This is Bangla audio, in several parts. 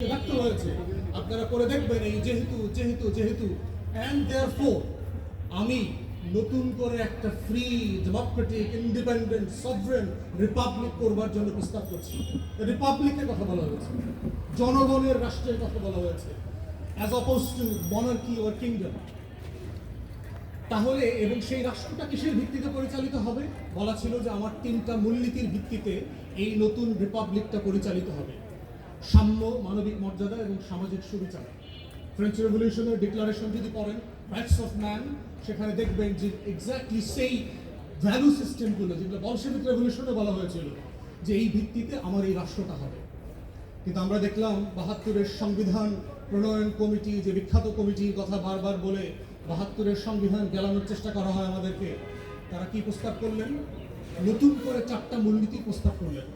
ব্যক্ত হয়েছে, আপনারা করে দেখবেন এই যেহেতু যেহেতু যেহেতু অ্যান্ড দেয়ারফোর আমি নতুন করে একটা free Democratic independent sovereign Republic করবার জন্য প্রস্তাব করছি। রিপাবলিকের কথা বলা হয়েছে, জনগণের রাষ্ট্রের কথা বলা হয়েছে, as oppose to monarchy or kingdom. তাহলে এবং সেই রাষ্ট্রটা কিসের ভিত্তিতে পরিচালিত হবে? বলা ছিল যে আমার 3টা মূলনীতির ভিত্তিতে এই নতুন রিপাবলিকটা পরিচালিত হবে: সাম্য, মানবিক মর্যাদা এবং সামাজিক সুবিচার। ফ্রেঞ্চ রেভলিউশনের ডিক্লারেশন যদি পড়েন, রাইটস অফ ম্যান, সেখানে দেখবেন যে এক্স্যাক্টলি সেই ভ্যালু সিস্টেমগুলো যেগুলো বলশেভিক রেভলিউশনে বলা হয়েছিল যে এই ভিত্তিতে আমার এই রাষ্ট্রটা হবে। কিন্তু আমরা দেখলাম 72-এর সংবিধান প্রণয়ন কমিটি, যে বিখ্যাত কমিটির কথা বারবার বলে 72-এর সংবিধান গেলানোর চেষ্টা করা হয় আমাদেরকে, তারা কি প্রস্তাব করলেন? নতুন করে 4টা মূলনীতি প্রস্তাব করলেন: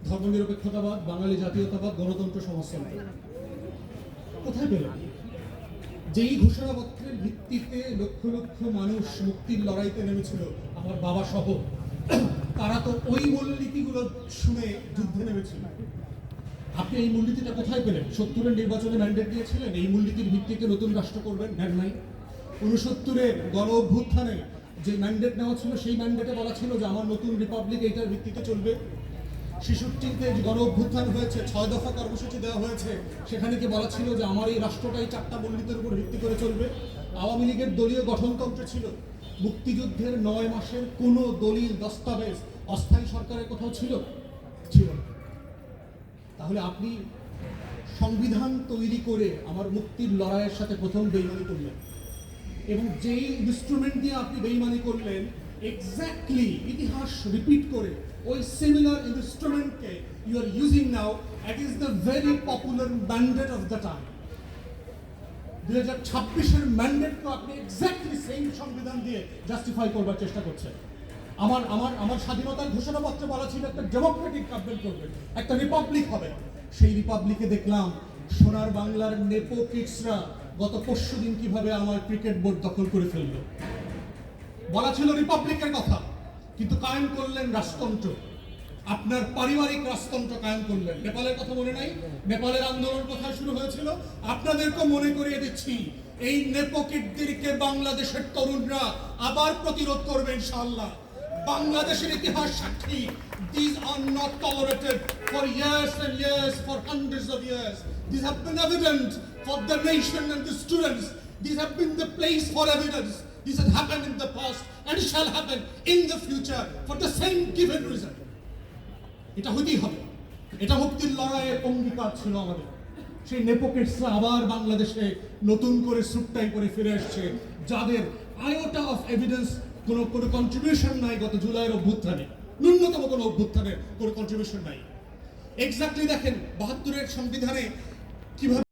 ধর্মনিরপেক্ষতাবাদ, বাঙালি জাতীয়তাবাদ, গণতন্ত্র, সমাজতন্ত্র। কোথায় পেলেন? যেই ঘোষণাপত্রের ভিত্তিতে লক্ষ লক্ষ মানুষ মুক্তির লড়াইতে নেমেছিল, আমার বাবা সহ, তারা তো ওই মূলনীতিগুলো শুনে যুদ্ধে নেমেছিল। আপনি এই মূলনীতিটা কোথায় পেলেন? 70-এর নির্বাচনে ম্যান্ডেট দিয়েছিলেন এই মূলনীতির ভিত্তিতে নতুন রাষ্ট্র করবেন, নেন নাই। 69-এর গণ অভ্যুত্থানে যে ম্যান্ডেট নেওয়া ছিল, সেই ম্যান্ডেটে বলা ছিল যে আমার নতুন রিপাবলিক এইটার ভিত্তিতে চলবে। 66-তে যে গণ অভ্যুত্থান হয়েছে, 6 দফা কর্মসূচি দেওয়া হয়েছে, সেখানে কি বলা ছিল যে আমার এই রাষ্ট্রটাই 4টা মূলনীতির উপর ভিত্তি করে চলবে। আওয়ামী লীগের দলীয় গঠনতন্ত্র ছিল, মুক্তিযুদ্ধের 9 মাসের কোনো দলিল দস্তাবেজ অস্থায়ী সরকারের কোথাও ছিল না। তাহলে আপনি সংবিধান তৈরি করে আমার মুক্তির লড়াইয়ের সাথে প্রথম বেইমানি করলেন, এবং যেই ইনস্ট্রুমেন্ট দিয়ে আপনি বেইমানি করলেন, এক্স্যাক্টলি ইতিহাস রিপিট করে ওই সিমিলার ইনস্ট্রুমেন্টকে you are using now. It is the very popular mandate of the time. 2026-এর ম্যান্ডেটকে আপনি এক্স্যাক্টলি সেম সংবিধান দিয়ে জাস্টিফাই করবার চেষ্টা করছেন। আমার স্বাধীনতার ঘোষণাপত্রে বলা ছিল একটা ডেমোক্রেটিক গভর্নমেন্ট করবে, একটা রিপাবলিক হবে। সেই রিপাবলিকে দেখলাম সোনার বাংলার নেপো কিডসরা গত পরশুদিন কিভাবে আমার ক্রিকেট বোর্ড দখল করে ফেললো। বলা ছিল রিপাবলিকের কথা, কিন্তু কায়েম করলেন রাজতন্ত্র। আপনার পারিবারিক রাজতন্ত্র কায়েম করলেন। নেপালের কথা মনে নাই? নেপালের আন্দোলন কোথায় শুরু হয়েছিল? আপনাদেরকে মনে করিয়ে দিচ্ছি, এই নেপো কিডদেরকে বাংলাদেশের তরুণরা আবার প্রতিরোধ করবে ইনশাআল্লাহ। বাংলাদেশের ইতিহাস সাক্ষী, these are not tolerated for years and years, for hundreds of years. These have been evident for the nation and the students. These have been the place for evidence. This has happened in the past and shall happen in the future for the same given reason. এটা হতেই হবে। এটা মুক্তির লড়াইয়ের অঙ্গীকার ছিল আমাদের। সেই নেপোকেটসরা আবার বাংলাদেশে নতুন করে সুটটাই করে ফিরে আসছে, যাদের আয়োটা অফ এভিডেন্স কোনো কন্ট্রিবিউশন নাই গত জুলাইয়ের অভ্যুত্থানে, ন্যূনতম কোনো অভ্যুত্থানের কোনো কন্ট্রিবিউশন নাই। এক্স্যাক্টলি দেখেন 72-এর সংবিধানে কিভাবে